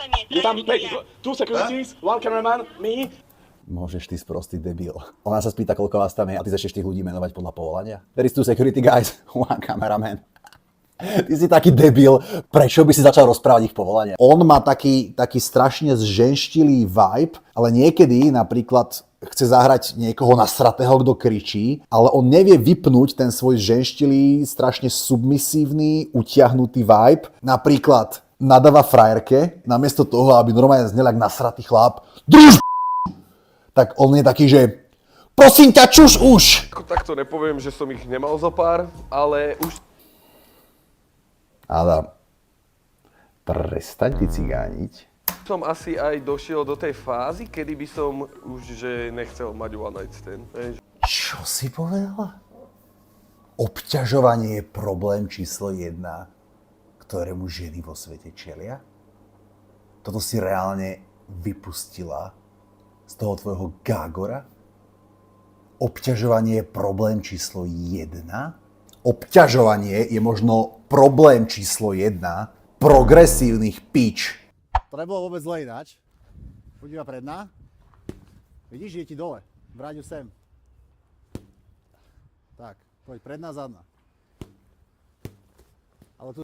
dostanete. Je tam, two securities, one cameraman, me. Môžeš, ty sprostý debil. Ona sa spýta, koľko vás tam je a ty začneš tých ľudí menovať podľa povolania? There is two security guys, one cameraman. Ty si taký debil, prečo by si začal rozprávať ich povolania? On má taký strašne zženštilý vibe, ale niekedy napríklad chce zahrať niekoho nasratého, kto kričí, ale on nevie vypnúť ten svoj zženštilý, strašne submisívny, utiahnutý vibe. Napríklad nadáva frajerke, namiesto toho, aby normálne znel jak nasratý chlap, druž, tak on je taký, že prosím ťa, čuš už! Takto nepoviem, že som ich nemal zo pár, ale už... Adam, prestaň ty cigániť. Som asi aj došiel do tej fázy, kedy by som už že nechcel mať one night stand. Čo si povedala? Obťažovanie je problém číslo 1, ktorému ženy vo svete čelia? Toto si reálne vypustila z toho tvojho gágora? Obťažovanie je problém číslo 1? Obťažovanie je možno problém číslo 1 progresívnych pič. To nebolo vôbec zle ináč. Poď iba predná. Vidíš, je ti dole. Vráť ju sem. Tak, poď predná, zadná. Ale tu